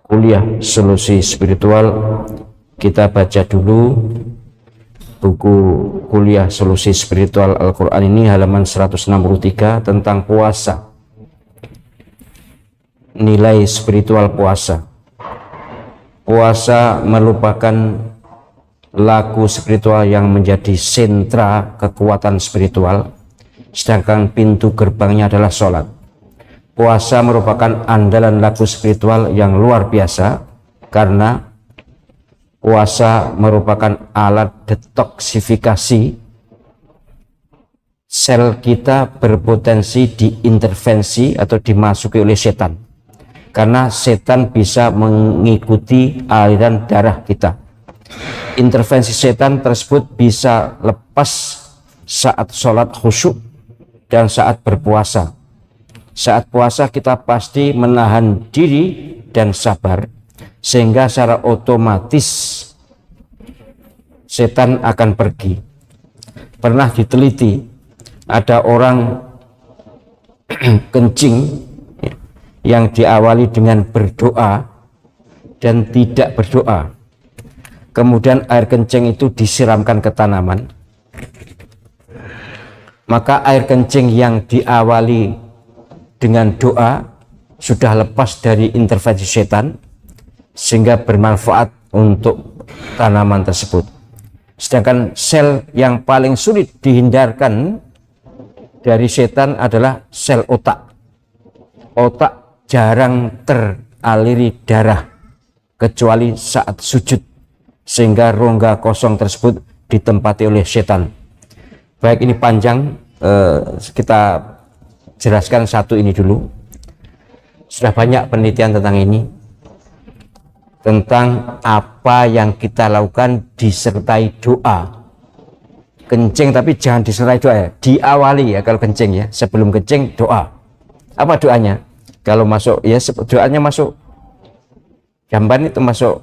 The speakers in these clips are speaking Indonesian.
kuliah solusi spiritual, kita baca dulu buku kuliah solusi spiritual Al-Quran ini halaman 163 tentang puasa, nilai spiritual puasa. Puasa merupakan laku spiritual yang menjadi sentra kekuatan spiritual, sedangkan pintu gerbangnya adalah sholat. Puasa merupakan andalan laku spiritual yang luar biasa karena puasa merupakan alat detoksifikasi sel kita berpotensi diintervensi atau dimasuki oleh setan, karena setan bisa mengikuti aliran darah kita. Intervensi setan tersebut bisa lepas saat sholat khusyuk dan saat berpuasa. Saat puasa kita pasti menahan diri dan sabar, sehingga secara otomatis setan akan pergi. Pernah diteliti, ada orang kencing yang diawali dengan berdoa dan tidak berdoa, kemudian air kencing itu disiramkan ke tanaman, maka air kencing yang diawali dengan doa sudah lepas dari intervensi setan sehingga bermanfaat untuk tanaman tersebut. Sedangkan sel yang paling sulit dihindarkan dari setan adalah sel otak. Otak jarang teraliri darah kecuali saat sujud, sehingga rongga kosong tersebut ditempati oleh setan. Baik, ini panjang, kita jelaskan satu ini dulu. Sudah banyak penelitian tentang ini, tentang apa yang kita lakukan disertai doa. Kencing tapi jangan disertai doa ya, diawali ya kalau kencing ya, sebelum kencing doa. Apa doanya? Kalau masuk ya doanya masuk jamban itu, masuk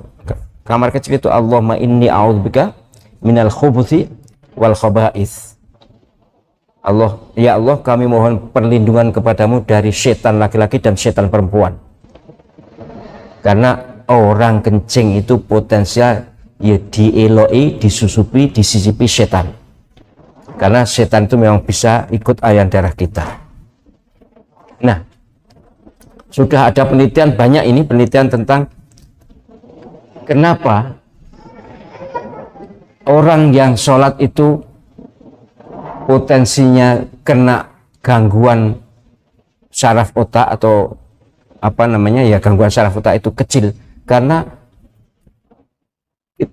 kamar kecil itu, Allahumma inni a'udzubika minal khubuthi wal khaba'ith. Allah, ya Allah, kami mohon perlindungan kepadamu dari setan laki-laki dan setan perempuan. Karena orang kencing itu potensial ya dieloi, disusupi, disisipi setan. Karena setan itu memang bisa ikut aliran darah kita. Nah, sudah ada penelitian banyak ini, penelitian tentang kenapa orang yang sholat itu potensinya kena gangguan saraf otak atau apa namanya ya, gangguan saraf otak itu kecil karena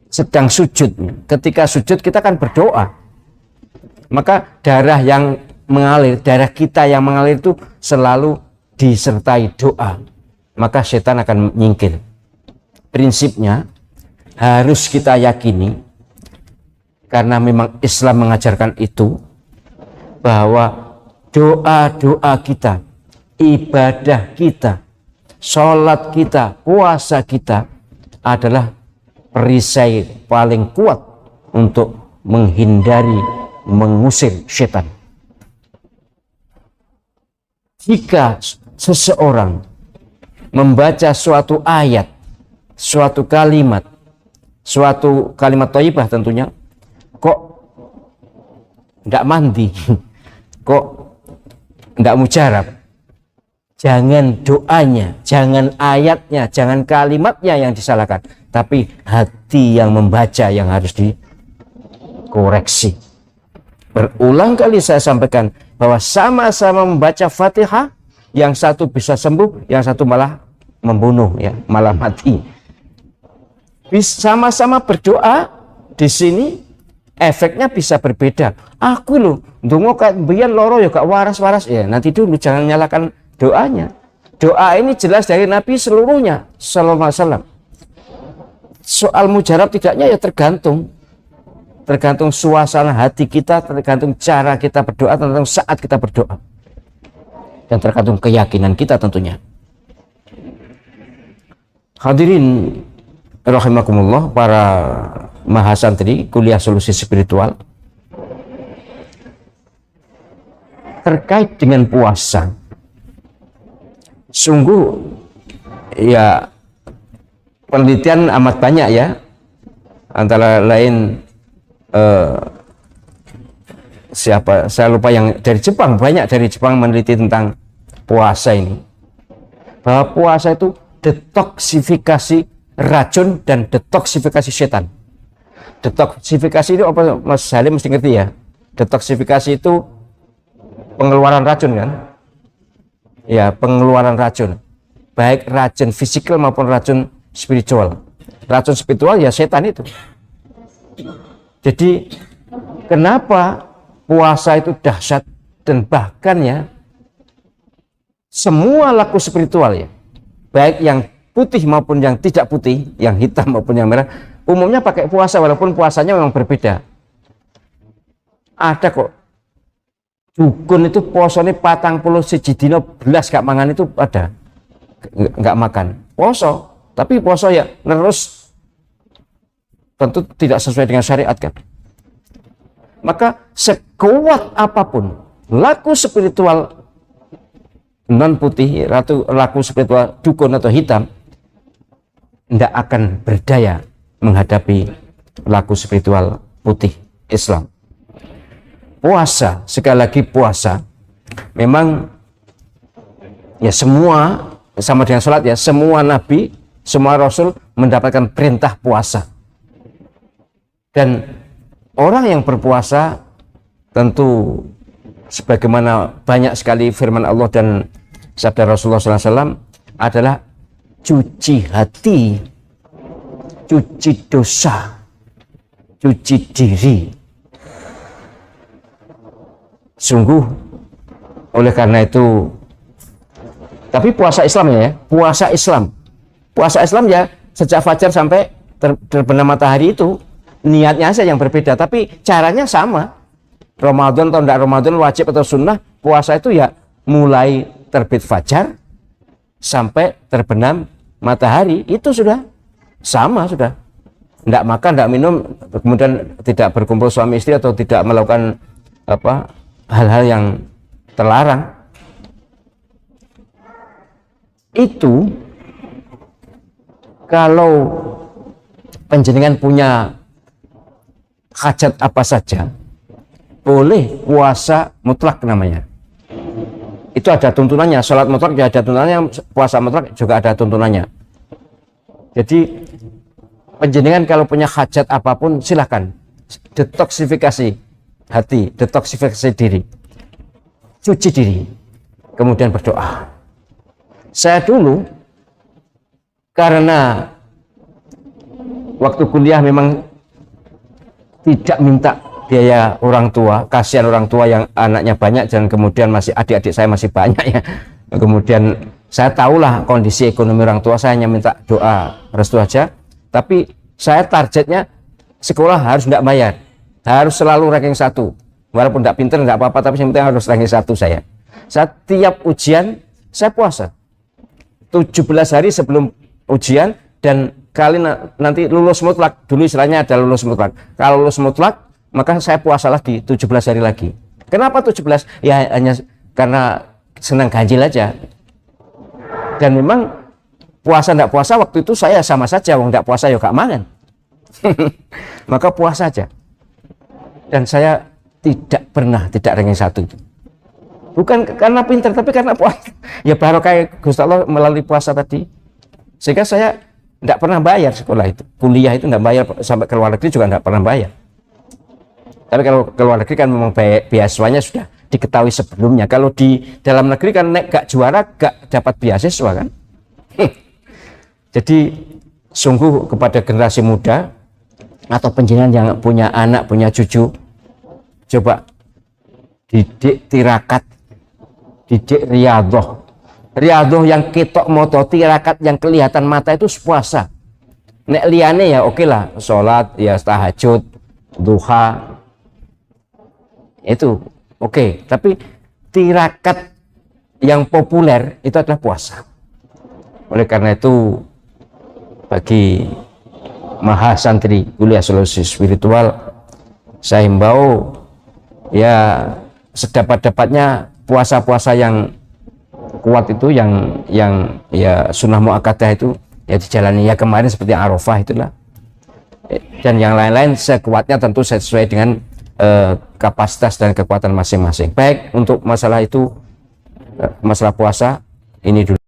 sedang sujud. Ketika sujud kita kan berdoa, maka darah yang mengalir, darah kita yang mengalir itu selalu disertai doa, maka setan akan menyingkir. Prinsipnya harus kita yakini, karena memang Islam mengajarkan itu, bahwa doa-doa kita, ibadah kita, sholat kita, puasa kita adalah perisai paling kuat untuk menghindari, mengusir setan. Jika seseorang membaca suatu ayat, suatu kalimat thayyibah tentunya, kok tidak mandi, kok tidak mujarab, jangan doanya, jangan ayatnya, jangan kalimatnya yang disalahkan, tapi hati yang membaca yang harus dikoreksi. Berulang kali saya sampaikan bahwa sama-sama membaca Fatihah, yang satu bisa sembuh, yang satu malah membunuh, ya, malah mati. Sama-sama berdoa di sini efeknya bisa berbeda. Aku loh, ndonga kak mbiyen loro ya gak waras-waras ya. Nanti dulu jangan nyalakan doanya. Doa ini jelas dari Nabi seluruhnya sallallahu alaihi wasallam. Soal mujarab tidaknya ya tergantung suasana hati kita, tergantung cara kita berdoa, tergantung saat kita berdoa, dan tergantung keyakinan kita tentunya. Hadirin rahimakumullah, para mahasantri kuliah solusi spiritual, terkait dengan puasa, sungguh ya penelitian amat banyak ya, antara lain siapa saya lupa, yang dari Jepang, banyak dari Jepang meneliti tentang puasa ini, bahwa puasa itu detoksifikasi racun dan detoksifikasi setan. Detoksifikasi itu apa, Mas Salim mesti ngerti ya. Detoksifikasi itu pengeluaran racun kan ya, pengeluaran racun, baik racun fisikal maupun racun spiritual. Racun spiritual ya setan itu. Jadi kenapa puasa itu dahsyat, dan bahkan ya semua laku spiritual ya, baik yang putih maupun yang tidak putih, yang hitam maupun yang merah, umumnya pakai puasa, walaupun puasanya memang berbeda. Ada kok dukun itu posone 41 dino belas gak mangan, itu ada, nggak makan poso, tapi poso ya terus, tentu tidak sesuai dengan syariat kan. Maka sekuat apapun laku spiritual non putih, laku spiritual dukun atau hitam, tidak akan berdaya menghadapi laku spiritual putih Islam. Puasa, sekali lagi puasa, memang ya semua sama dengan sholat ya, semua nabi, semua rasul mendapatkan perintah puasa. Dan orang yang berpuasa tentu sebagaimana banyak sekali firman Allah dan sabda Rasulullah SAW adalah cuci hati, cuci dosa, cuci diri. Sungguh oleh karena itu, tapi puasa Islam ya, puasa Islam ya sejak fajar sampai terbenam matahari itu niatnya saja yang berbeda, tapi caranya sama. Ramadan atau tidak Ramadan, wajib atau sunnah, puasa itu ya mulai terbit fajar sampai terbenam matahari, itu sudah sama, sudah tidak makan, tidak minum, kemudian tidak berkumpul suami istri atau tidak melakukan hal-hal yang terlarang. Itu kalau panjenengan punya hajat apa saja, boleh puasa mutlak namanya. Itu ada tuntunannya, sholat mutlak juga ada tuntunannya, puasa mutlak juga ada tuntunannya. Jadi panjenengan kalau punya hajat apapun silahkan detoksifikasi hati, detoksifikasi diri, cuci diri, kemudian berdoa. Saya dulu karena waktu kuliah memang tidak minta biaya orang tua, kasihan orang tua yang anaknya banyak dan kemudian masih adik-adik saya masih banyak ya. Kemudian saya tahulah kondisi ekonomi orang tua, saya hanya minta doa restu aja. Tapi saya targetnya sekolah harus tidak bayar, harus selalu ranking 1. Walaupun tidak pinter tidak apa-apa, tapi yang penting harus ranking 1 saya. Setiap ujian saya puasa 17 hari sebelum ujian, dan kali nanti lulus mutlak, dulu istilahnya ada lulus mutlak. Kalau lulus mutlak maka saya puasalah di 17 hari lagi. Kenapa 17? Ya hanya karena senang ganjil aja. Dan memang puasa tidak puasa waktu itu saya sama saja, wong tidak puasa ya gak mangan. Maka puasa aja. Dan saya tidak pernah tidak ranking 1 itu. Bukan karena pintar, tapi karena puasa. Ya baru kayak Gusti Allah melalui puasa tadi. Sehingga saya tidak pernah bayar sekolah itu. Kuliah itu tidak bayar, sampai ke luar negeri juga tidak pernah bayar. Tapi kalau ke luar negeri kan memang beasiswanya sudah diketahui sebelumnya. Kalau di dalam negeri kan nek gak juara gak dapat beasiswa kan. Jadi sungguh kepada generasi muda atau panjenengan yang punya anak, punya cucu, coba didik tirakat, didik riyadhah. Riyadhah yang ketok moto, tirakat yang kelihatan mata itu puasa. Nek liane ya oke lah, sholat ya, tahajud, duha, itu oke. Tapi tirakat yang populer itu adalah puasa. Oleh karena itu bagi mahasantri kuliah solusi spiritual, saya himbau ya sedapat-dapatnya puasa-puasa yang kuat itu, yang ya sunnah muakkadah itu ya dijalani ya kemarin seperti Arafah itulah, dan yang lain-lain sekuatnya tentu sesuai dengan kapasitas dan kekuatan masing-masing. Baik, untuk masalah itu, masalah puasa ini dulu.